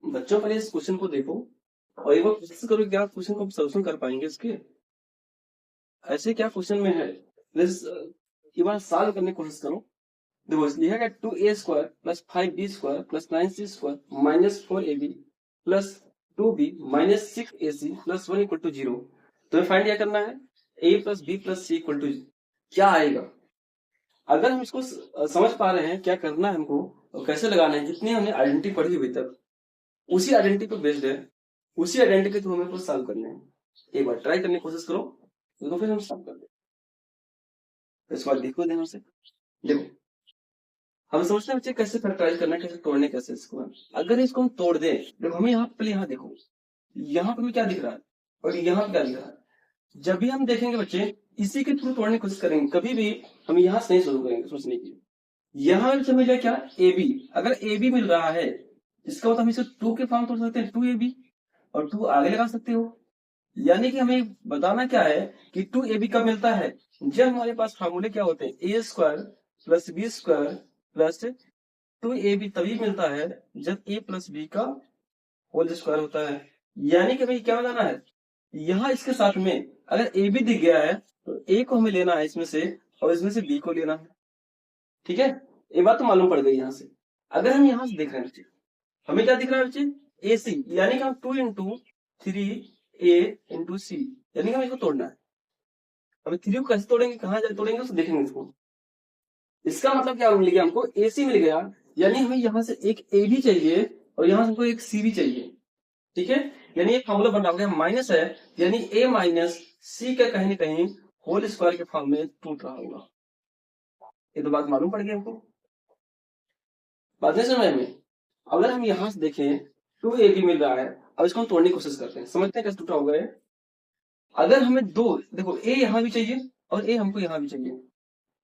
बच्चों पहले इस क्वेश्चन को देखो और एक बार कोशिश करो कि आप क्वेश्चन को सोल्यूशन कर पाएंगे इसके। ऐसे क्या क्वेश्चन में है, प्लीज एक बार सॉल्व करने की कोशिश करो। देखो लिखा गया 2a² प्लस 5b² प्लस 9c² minus 4ab plus 2b minus 6ac plus 1 equal to 0। तो फाइंड क्या करना है, a plus b plus c equal to क्या आएगा। अगर हम इसको समझ पा रहे हैं क्या करना है हमको और कैसे लगाना है, जितनी हमने आइडेंटिटी पढ़ी अभी तक उसी आइडेंटिटी पे बेस्ड है, उसी आइडेंटिटी के थ्रू हमें कुछ सॉल्व करने हैं। एक बार ट्राई करने की कोशिश करो तो फिर हम सॉल्व कर दें। इसको देखो ध्यान से। देखो हम समझते हैं बच्चे कैसे फैक्टराइज करना है, कैसे तोड़ने, कैसे इसको। अगर इसको हम तोड़ दें, देखो हमें यहाँ पहले यहाँ देखो, यहाँ पे क्या दिख रहा है और यहाँ पे क्या दिख रहा है। जब भी हम देखेंगे बच्चे इसी के थ्रू तोड़ने की कोशिश करेंगे, कभी भी हम यहाँ से नहीं शुरू करेंगे सोचने की। यहाँ से मिल जाए क्या, ए बी। अगर ए बी मिल रहा है इसका मतलब हम इसे 2 के फॉर्म तोड़ सकते हैं, 2ab और 2 आगे लगा सकते हो। यानी कि हमें बताना क्या है कि 2ab कब मिलता है, जब हमारे पास फार्मूले क्या होते हैं, a² plus b² plus 2ab तभी मिलता है जब a प्लस b का होल स्क्वायर होता है। यानी कि भाई क्या बताना है, यहाँ इसके साथ में अगर ए बी दिख गया है तो ए को हमें लेना है इसमें से और इसमें से बी को लेना है। ठीक है, ये बात तो मालूम पड़ गई यहाँ से। अगर हम यहाँ से देख रहे हैं बच्चे, हमें क्या दिख रहा है बच्चे, ए सी, यानी कि हम 2 इंटू 3a इंटू सी, यानी कि हमें इसको तोड़ना है। हमें 3 को कैसे तोड़ेंगे, कहाँ जाके तोड़ेंगे उसको देखेंगे इसको। इसका मतलब क्या मिल गया हमको, ए सी मिल गया, यानी हमें यहाँ से एक ए भी चाहिए और यहाँ से हमको एक सी भी चाहिए। ठीक है, यानी एक फॉर्मूला बन रहा है माइनस है, यानी ए माइनस सी का कहीं ना कहीं होल स्क्वायर के फॉर्म में टूट रहा होगा। ये तो बात मालूम पड़ गई हमको, बात नहीं समझ में। अगर हम यहां से देखें 2ab मिल रहा है, अब इसको हम तोड़ने की कोशिश करते हैं, समझते हैं कैसे टूटा होगा ये। अगर हमें दो, देखो a यहां भी चाहिए और a हमको यहां भी चाहिए,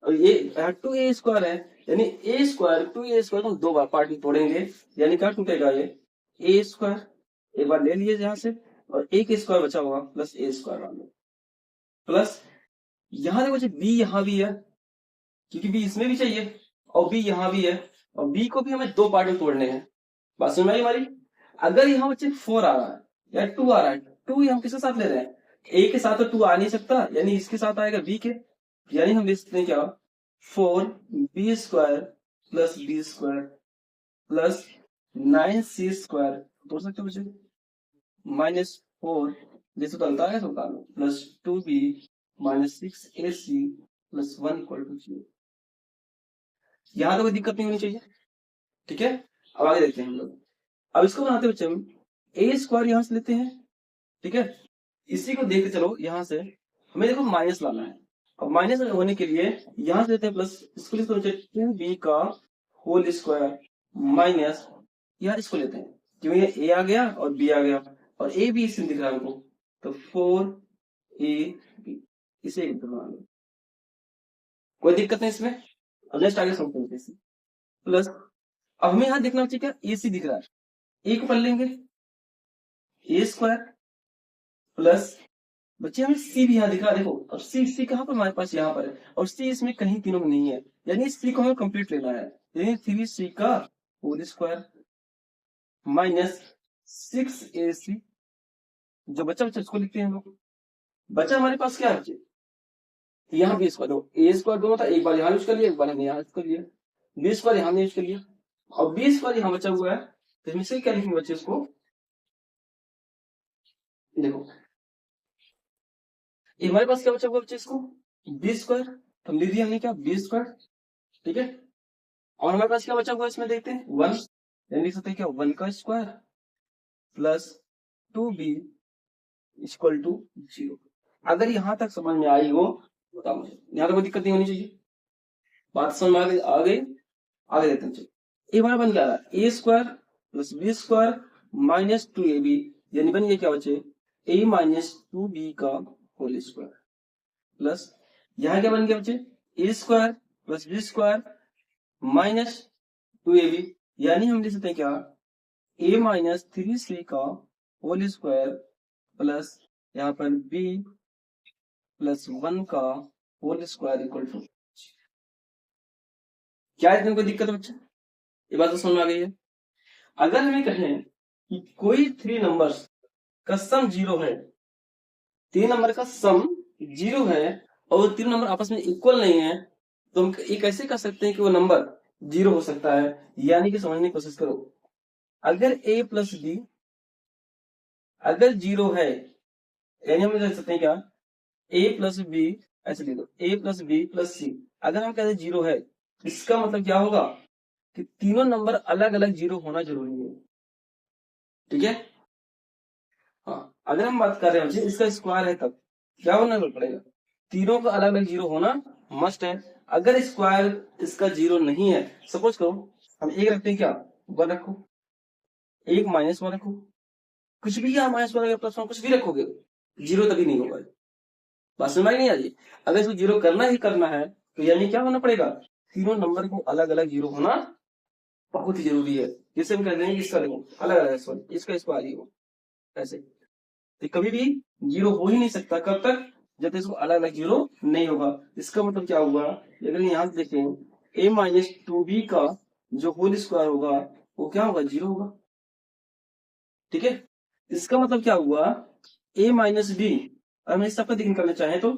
और ये 2a² है, यानी a² 2a² हम दो बार पार्ट में तोड़ेंगे, यानी क्या टूटेगा ये a²। एक बार ले लिए यहां से और a के स्क्वायर बचा होगा प्लस a² प्लस यहां देखो b यहां भी है, क्योंकि b इसमें भी चाहिए और b यहां भी है, और b को भी हमें दो पार्ट में तोड़ने हैं। बात समझ में आई हमारी। अगर यहाँ बच्चे 4 आ रहा है या 2 आ रहा है, 2 हम किसके साथ ले रहे हैं, a के साथ तो 2 आ नहीं सकता, यानी इसके साथ आएगा b के, यानी हम लिख सकते हैं क्या 4b² plus b² plus 9c² तोड़ सकते हो बच्चे, माइनस 4 जैसे तो अंतर है तो उतार लो, plus 2b minus 6ac plus 1 equal to 0। यहां तो कोई दिक्कत नहीं होनी चाहिए। ठीक है, अब आगे देखते हैं हम लोग। अब इसको बनाते बच्चे हम a² यहां से लेते हैं। ठीक है, इसी को देखते चलो, यहां से हमें देखो माइनस लाना है, और माइनस होने के लिए यहां से लेते हैं प्लस, इसको लिखते बच्चे 2b का होल स्क्वायर माइनस, यार इसको लेते हैं क्योंकि ये a आ गया और b आ गया और a भी इसमें दिख रहा है हमको, तो 4ab इसे एक बना लो, कोई दिक्कत नहीं इसमें। अब नेक्स्ट आगे समझते हैं प्लस। अब हमें यहाँ देखना चाहिए क्या, ए सी दिख रहा है, ए को पढ़ लेंगे a² प्लस बच्चे हमें सी भी यहाँ दिख रहा है, देखो अब सी कहाँ पर हमारे पास यहाँ पर है, और सी इसमें कहीं तीनों में नहीं है, यानी सी को हमें कंप्लीट लेना है, यानी 3c का होल स्क्वायर माइनस 6ac, जो बच्चा बच्चा इसको लिखते हैं हम लोग। बच्चा हमारे पास क्या है बच्चे, यहाँ b² दो a² दोनों था, एक बार यहाँ यूज कर लिया, एक बार हमने यहाँ यूज कर लिया, b² यहाँ यूज कर लिया और b² यहाँ बचा हुआ है, तो इसमें से क्या लिखेंगे बच्चे इसको, देखो हमारे पास क्या बचा हुआ बच्चे, इसको b² हम लिख दिया हमने क्या b²। ठीक है, और हमारे पास क्या बचा हुआ इसमें देखते हैं 1, यानी लिख सकते हैं क्या 1 का square plus 2b equal to 0। अगर यहां तक समझ में आई हो बताओ मुझे, यहाँ तो कोई दिक्कत नहीं होनी चाहिए, बात समझ में आ गई। आगे देखते हैं, ए हमारा बन गया a² plus b² minus 2ab, यानी बन गया क्या बच्चे a माइनस 2b का होल स्क्वायर प्लस यहाँ क्या बन गया बच्चे a² plus b² minus 2ab, यानी हम लिख सकते हैं क्या a माइनस 3c का होल स्क्वायर प्लस यहाँ पर b प्लस 1 का होल स्क्वायर इक्वल टू, क्या इसमें कोई दिक्कत है बच्चे, ये बात तो समझ में आ गई है। अगर हमें कहें कि कोई 3 नंबर्स का सम 0 है, 3 नंबर का सम 0 है और 3 नंबर आपस में इक्वल नहीं है, तो हम ये कैसे कर सकते हैं कि वो नंबर 0 हो सकता है? यानी कि समझने की कोशिश करो, अगर a प्लस बी अगर 0 है, यानी हम लिख सकते हैं क्या, a प्लस बी, ऐसे लिख दो a प्लस बी प्लस सी, अगर हम कहते हैं 0 है, इसका मतलब क्या होगा कि तीनों नंबर अलग अलग 0 होना जरूरी है। ठीक है, हाँ, अगर हम बात कर रहे हैं इसका स्क्वायर है तब क्या होना पड़ेगा, तीनों का अलग अलग 0 होना मस्ट है। अगर स्क्वायर इसका 0 नहीं है, सपोज करो हम एक रखते हैं क्या, 1 रखो, एक -1 रखो, कुछ भी, या -1 प्लस 1 कुछ भी रखोगे, 0 तभी नहीं होगा। बात समझ में नहीं आ रही? अगर इसको 0 करना ही करना है तो यानी क्या होना पड़ेगा, तीनों नंबर को अलग अलग 0 होना बहुत ही जरूरी है। जैसे हम कहते हैं इसका देखो अलग अलग, सॉरी इसका स्क्वायर ही हो, ऐसे तो कभी भी 0 हो ही नहीं सकता, कब तक, जब तक इसको अलग अलग 0 नहीं होगा। इसका मतलब क्या हुआ, अगर यहाँ से देखें a-2b का जो होल स्क्वायर होगा वो क्या होगा, 0 होगा। ठीक है, इसका मतलब क्या हुआ, a-b, हम इस सबका निकालना चाहें तो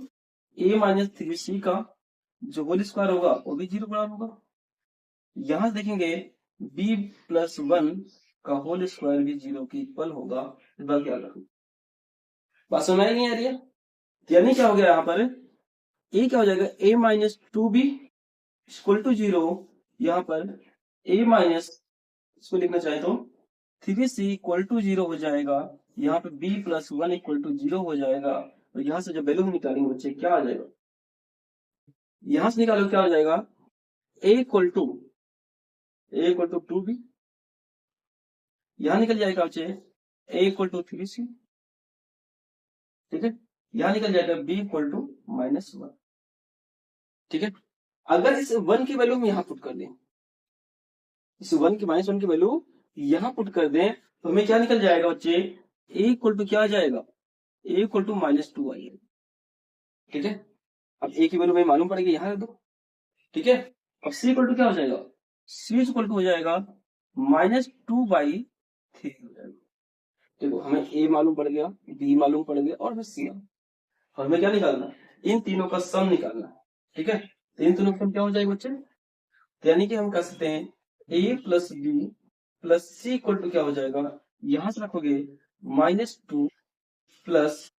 a-3c का जो होल स्क्वायर होगा वो भी 0 बराबर होगा। यहां से देखेंगे b प्लस 1 का होल स्क्वायर भी 0 के इक्वल होगा। इस बात ख्याल रखो, बात समझ में नहीं आ रही है? यानी क्या हो गया यहाँ पर, ए क्या हो जाएगा, a-2b इक्वल टू 0, यहाँ पर a माइनस, इसको लिखना चाहे तो 3c इक्वल टू 0 हो जाएगा, यहाँ पे b प्लस 1 इक्वल टू 0 हो जाएगा। और यहाँ से जब वैल्यू निकालेंगे बच्चे क्या आ जाएगा, यहाँ से निकालो क्या हो जाएगा, a इक्वल टू 2b, यहाँ निकल जाएगा बच्चे a इक्वल टू 3c। ठीक है, यहाँ निकल जाएगा b इक्वल टू -1। ठीक है, अगर इस 1 की वैल्यू हम यहाँ पुट कर दें, इस 1 की -1 की वैल्यू यहाँ पुट कर दें तो हमें क्या निकल जाएगा बच्चे, a इक्वल टू क्या आ जाएगा, a इक्वल टू -2 आइए। ठीक है, अब a की वैल्यू हमें मालूम पड़ेगी, यहाँ रख दो। ठीक है, अब c इक्वल टू क्या हो जाएगा, c इक्वल टू हो जाएगा -2/3 हो जाएगा। देखो हमें a मालूम पड़ गया, b मालूम पड़ गया और हमें c, और हमें क्या निकालना, इन तीनों का सम निकालना। ठीक है, तो इन तीनों का सम क्या हो जाएगा बच्चे, यानी कि हम कह सकते हैं a plus B plus C equal to क्या हो जाएगा, यहां से रखोगे -2 प्लस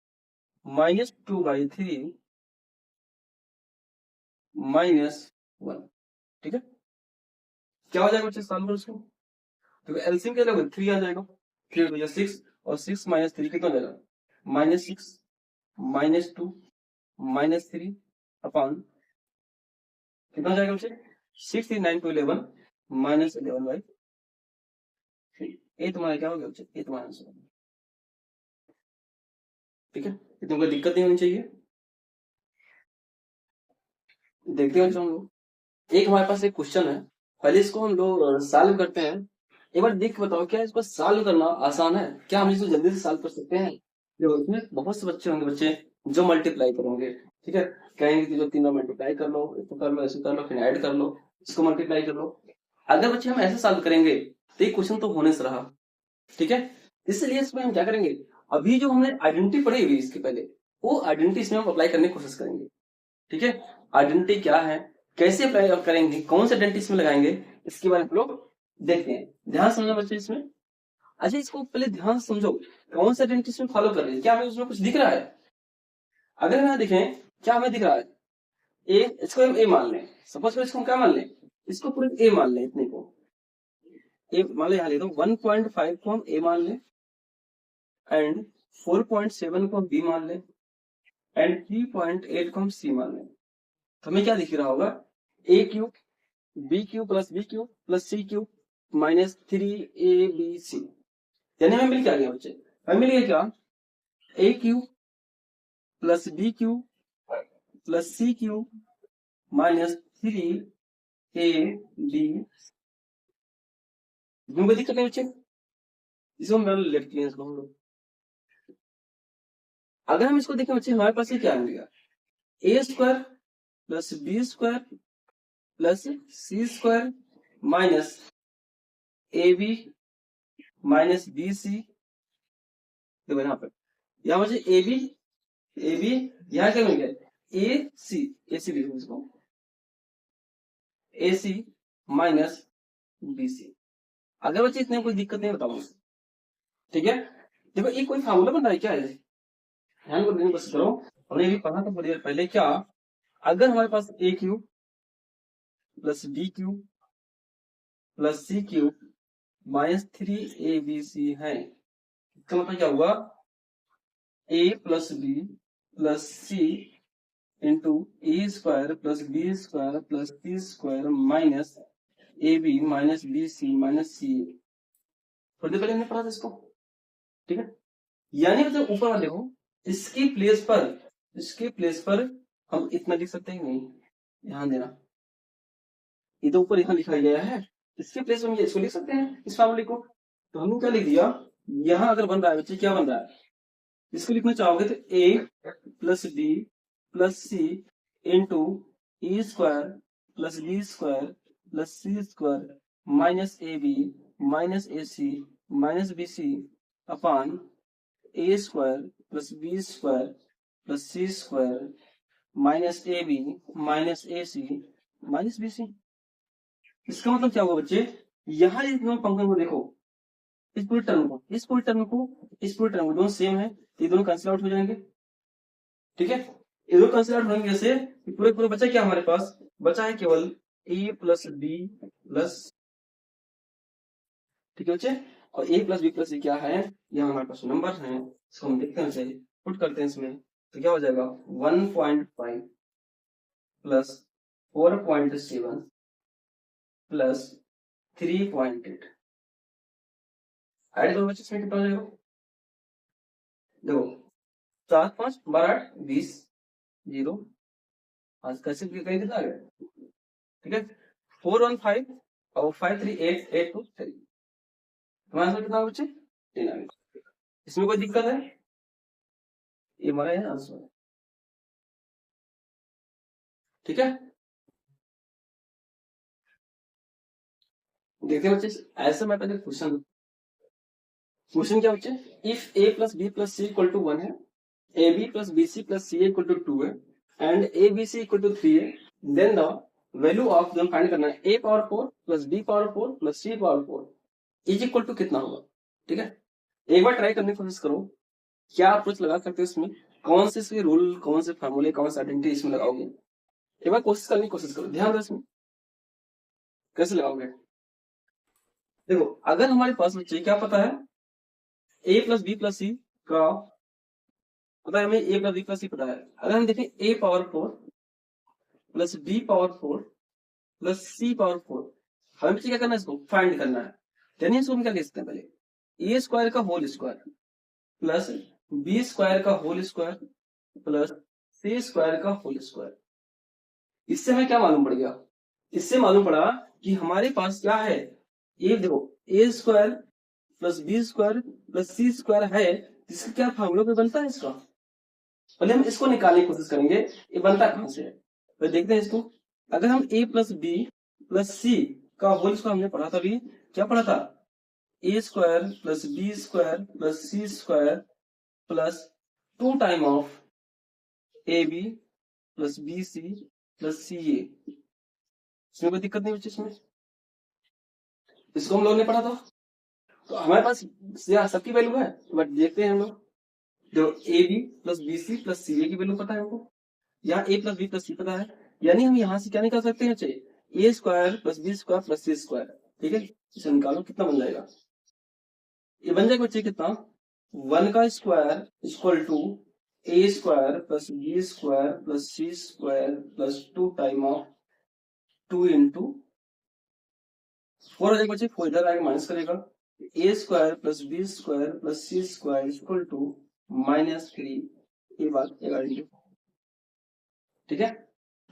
-2/3 -1। ठीक है, क्या हो जाएगा बच्चे, सॉल्व करो उसको, तो एलसीएम क्या लगेगा, 3 आ जाएगा, 3 तो 6, और 6 - 3 कितना हो जाएगा, -6 -2 -3 अपॉन कितना हो जाएगा बच्चे, 6 3 9 2 11 -11/3। ये तुम्हारा क्या हो गया बच्चे, ये तुम्हारा आंसर। ठीक है, ये तुमको दिक्कत नहीं होनी चाहिए। देखते हैं हम लोग, एक हमारे पास एक क्वेश्चन है, पहले इसको हम लोग सॉल्व करते हैं। एक बार देख के बताओ क्या इसको सॉल्व करना आसान है, क्या हम इसको जल्दी से सॉल्व कर सकते हैं? देखो इसमें बहुत से बच्चे होंगे, बच्चे जो मल्टीप्लाई करोगे, ठीक है, कहेंगे कि जो तीनों मल्टीप्लाई कर लो, इसको कर लो, ऐसे कर लो, फिर ऐड कर लो, इसको मल्टीप्लाई कर लो। अगर बच्चे हम ऐसे सॉल्व करेंगे तो ये क्वेश्चन तो होने से रहा। ठीक है, इसलिए इसमें हम क्या करेंगे, अभी जो हमने आइडेंटिटी पढ़ी हुई इसके पहले, वो आइडेंटिटी इसमें हम अप्लाई करने की कोशिश करेंगे। ठीक है, आइडेंटिटी क्या है, कैसे अप्लाई करेंगे, कौन से आइडेंटिटी इसमें लगाएंगे, इसके बारे में हम लोग देखते हैं। ध्यान समझना बच्चे इसमें। अच्छा, इसको पहले ध्यान से समझो, कौन सा आइडेंटिटी इसमें फॉलो कर रहे हैं, क्या हमें उसमें कुछ दिख रहा है? अगर हम यहाँ देखें क्या हमें दिख रहा है, ए, इसको हम ए मान लें, सपोज करो इसको हम क्या मान लें, इसको पूरे ए मान लें, इतने को ए मान लें, यहाँ ले दो 1.5 को हम ए मान लें, एंड 4.7 को हम बी मान लें, एंड 3.8 को हम सी मान लें। तो हमें क्या दिख रहा होगा, A cube B cube plus B cube plus C cube -3ab/c। यानी हमें मिल क्या गया बच्चे, हमें मिल गया क्या, A cube plus B cube plus C cube -3ab। दिक्कत है बच्चे, इसको हम लेट किए इसको हम लोग। अगर हम इसको देखें बच्चे, हमारे पास ये क्या मिलेगा, A square plus B square plus C square minus A B minus B C, देखो यहाँ पे, यहाँ मुझे ए बी, यहाँ क्या मिल गया ए सी लिखो इसको, ए सी माइनस बी सी। अगर बच्चे इतने कोई दिक्कत नहीं बताऊंगा, ठीक है। देखो ये कोई फार्मूला बन रहा है क्या है, ध्यान को देने की कोशिश करो। हमने भी पढ़ा था थोड़ी देर पहले, क्या अगर हमारे पास A cube plus B cube plus C cube minus 3abc है, इसका मतलब क्या हुआ, a plus B plus C into A square plus B square plus C square minus A B minus B C minus C A. थोड़ी देर पहले हमने पढ़ा था इसको, ठीक है। यानी मतलब ऊपर वाले देखो, इसके प्लेस पर हम इतना लिख सकते हैं नहीं, ध्यान देना, ये तो ऊपर यहाँ लिखा गया है, इसके प्लेस पर हम इसको लिख सकते हैं इस फॉर्मूले को। तो हमने क्या लिख दिया, यहाँ अगर बन रहा है बच्चे, क्या बन रहा है, इसको लिखना चाहोगे तो A plus B plus C into E square plus B square plus C square minus A B minus A C minus B C upon A square plus B square plus C square minus A B minus A C minus B C. इसका मतलब क्या होगा बच्चे, यहाँ इस function को देखो, इस पूरे टर्म को दोनों सेम है, ये दोनों कैंसिल आउट हो जाएंगे, ठीक है। ये दोनों कैंसिल आउट होंगे जैसे, पूरे बचा क्या हमारे पास, बचा है केवल ए प्लस बी प्लस, ठीक है बच्चे। और ए प्लस बी प्लस सी क्या है, यहाँ हमारे पास नंबर है, इसको हम देखते हैं, पुट करते हैं इसमें, तो क्या हो जाएगा 1.5 प्लस 4.7 प्लस 3.8, ऐड करो बच्चे, इसमें कितना हो जाएगा, देखो 7 5 12 8 20 0, आज कैसे कितना आ गया, ठीक है। 4 1 5 और 5 3 8 8 2 3, तुम्हारा आंसर कितना बच्चे 10 आ गया। इसमें कोई दिक्कत है, ये हमारा है आंसर, ठीक है। देखते हैं बच्चे, ऐसा मैं पहले क्वेश्चन क्या बच्चे, if A plus B plus C equal to 1 है, A B plus B C plus C equal to 2 है, and A B C equal to 3 है, देन द वैल्यू ऑफ दोनों फाइंड करना है, A power 4 plus B power 4 plus C power 4 is equal to कितना होगा, ठीक है। एक बार ट्राई करने की कोशिश करो, क्या अप्रोच लगा सकते हो इसमें, कौन से रूल, कौन से फार्मूले, कौन से आइडेंटिटी इसमें लगाओगे, एक बार कोशिश करने की कोशिश करो, ध्यान दो इसमें कैसे लगाओगे। देखो अगर हमारे पास बच्चे क्या पता है, A plus B plus C का पता है हमें, A plus B plus C पता है, अगर हम देखें A power 4 plus B power 4 plus C power 4, हमें क्या करना है, इसको फाइंड करना है, यानी इसको हम क्या लिख सकते हैं, पहले ए स्क्वायर का whole square plus B square का whole square plus C square का होल स्क्वायर। इससे हमें क्या मालूम पड़ गया, इससे मालूम पड़ा कि हमारे पास क्या है, ये देखो A square plus B square plus C square है, जिसका क्या फार्मूला पे बनता है इसका, पहले हम इसको निकालने की कोशिश करेंगे, ये बनता कहां से है, तो देखते हैं इसको। अगर हम ए प्लस बी प्लस सी का होल स्क्वायर हमने पढ़ा था, अभी क्या पढ़ा था, A square plus B square plus C square plus 2 time of A B plus B C plus C A, इसमें कोई दिक्कत नहीं बच्चे, इसमें इसको हम लोगों ने पढ़ा था, तो हमारे पास सबकी वैल्यू है, बट देखते हैं हम लोग, जो A B plus B C plus C A की वैल्यू पता है हमको, यहाँ A plus B plus C पता है, यानी हम यहाँ से क्या निकाल सकते हैं बच्चे, A square plus B square plus C square, ठीक है। इसे निकालो कितना बन जाएगा, ये बन जाएगा बच्चे कितना, 1 का square equal to A square plus B square plus C square plus 2 time of 2 into 4 हो जाएगा बच्चे, 4 इधर आएगा माइनस करेगा, A square plus B square plus C square equal to -3, ये बात ठीक है।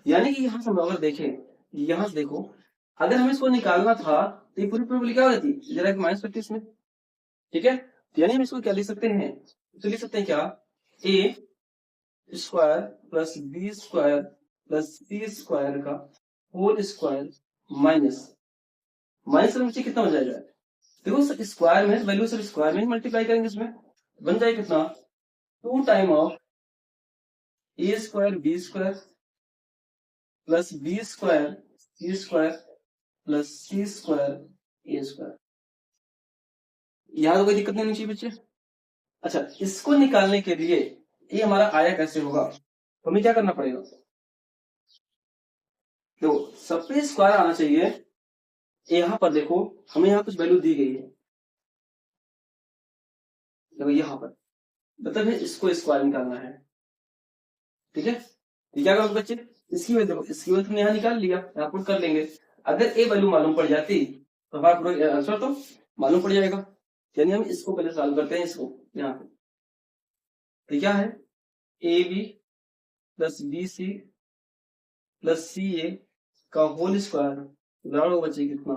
यानी कि यहाँ से हम अगर देखें, यहाँ से देखो, अगर हमें इसको निकालना था तो ये पूरी पूरी क्या हो जाती, जरा एक माइनस करती इसमें, ठीक है। तो यानी हम इसको क्या लिख सकते हैं, तो लिख सकते हैं क्या, A square plus B square plus C square का होल स्क्वायर माइनस, माइनस मुझे कितना हो जाएगा, देखो स्क्वायर में वैल्यू सिर्फ स्क्वायर में मल्टीप्लाई करेंगे, इसमें बन जाए कितना, 2 time of A square B square plus B square C square plus C square A square. यहां तो कोई दिक्कत नहीं होनी चाहिए बच्चे। अच्छा, इसको निकालने के लिए ये हमारा आया कैसे होगा, तो हमें क्या करना पड़ेगा, तो सब पे स्क्वायर आना चाहिए। यहां पर देखो हमें यहां कुछ वैल्यू दी गई है, देखो यहां पर मतलब है इसको स्क्वायर निकालना है, ठीक है। ये क्या करोगे बच्चे, इसकी वैल्यू देखो, इसकी वैल्यू तुमने यहाँ निकाल लिया, यहाँ पुट कर लेंगे। अगर ए वैल्यू मालूम पड़ जाती तो हमारा पूरा आंसर तो मालूम पड़ जाएगा। यानी हम इसको पहले सॉल्व करते हैं, इसको यहाँ पे तो क्या है, A B plus B C plus C A का होल स्क्वायर बराबर बचे कितना,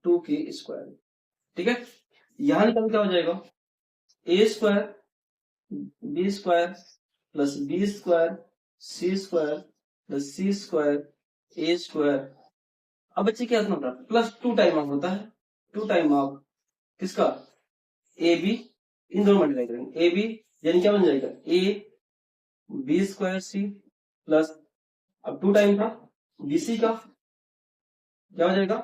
2 के स्क्वायर, ठीक है। यहां निकल क्या हो जाएगा, A square B square plus B square C square plus C square A square. अब बच्चे क्या होता है, प्लस 2 टाइम ऑफ होता है, 2 टाइम ऑफ किसका, ए बी, इन दोनों मल्टीप्लाई करेंगे, ए बी यानी क्या बन जाएगा, A B square C plus, अब 2 टाइम था बी सी का, क्या हो जाएगा,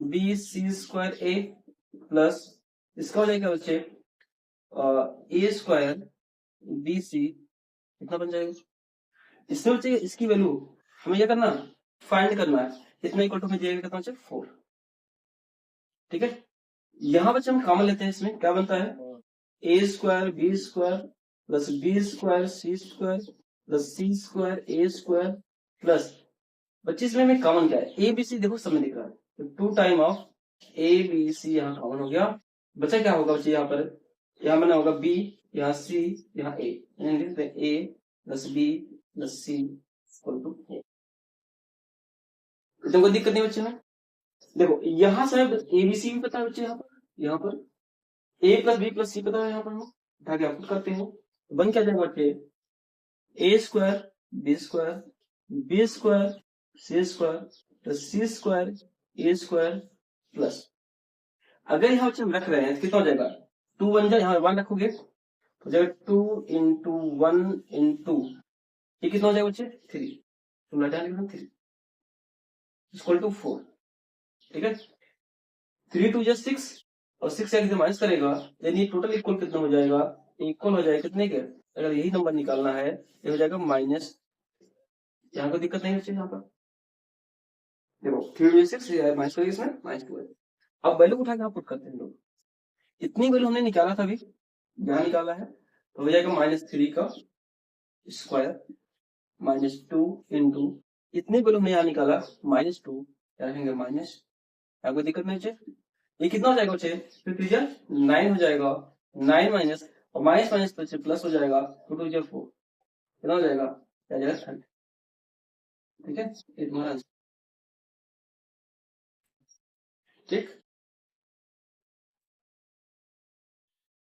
बी सी स्क्वायर ए प्लस इसका हो जाएगा बच्चे ए स्क्वायर बी सी, कितना बन जाएगा, इसमें बच्चे इसकी वैल्यू हमें क्या करना, फाइंड करना है, इतना इक्वल टू में दिया कितना बच्चे 4, ठीक है। यहां बच्चे हम कॉमन लेते हैं, इसमें क्या बनता है, A square B square plus B square C square plus C square A square plus, बच्चे इसमें हमें कॉमन क्या है, ए बी सी देखो समय दिख रहा है, तो 2 time of A B C यहाँ कॉमन हो गया, बच्चा क्या होगा बच्चे यहाँ पर, यहाँ बना होगा बी, यहाँ सी, यहाँ ए, लिखते हैं A plus B plus C equal to A. कोई दिक्कत नहीं बच्चे में, देखो यहाँ से ए बी सी भी पता है बच्चे, यहाँ पर ए प्लस बी प्लस सी पता है, यहाँ पर हम उठा के आउटपुट करते हैं, बन क्या जाएगा बच्चे, A square B square C square plus C square A square plus, अगर यहाँ हम रख रहे हैं तो कितना हो जाएगा, 2 बन जाए, यहाँ 1 रखोगे तो जाएगा 2 इंटू 1 इंटू, ये कितना हो जाएगा बच्चे 3, तो लटा लिखना 3 इक्वल टू 4, ठीक है। 3 2 6 और 6 से माइनस करेगा, यानी टोटल इक्वल कितना हो जाएगा, इक्वल हो जाएगा कितने के, अगर यही नंबर निकालना है ये हो जाएगा माइनस, यहाँ कोई दिक्कत नहीं बच्चे, यहाँ पर देखो 3 6 माइनस करेंगे, इसमें -2 है। अब वैल्यू उठा के आप पुट करते हैं लोग, इतनी वैल्यू हमने निकाला था अभी, यहाँ निकाला है तो हो जाएगा -3 का स्क्वायर -2 इंटू, इतनी वैल्यू हमने यहाँ निकाला -2, क्या रखेंगे माइनस, यहाँ कोई दिक्कत नहीं बच्चे, ये कितना हो जाएगा बच्चे, 9 हो जाएगा, 9 माइनस और माइनस माइनस प्लस हो जाएगा, 2 2 4 कितना हो जाएगा, क्या जाएगा 30, ठीक है, ये तुम्हारा आंसर, ठीक।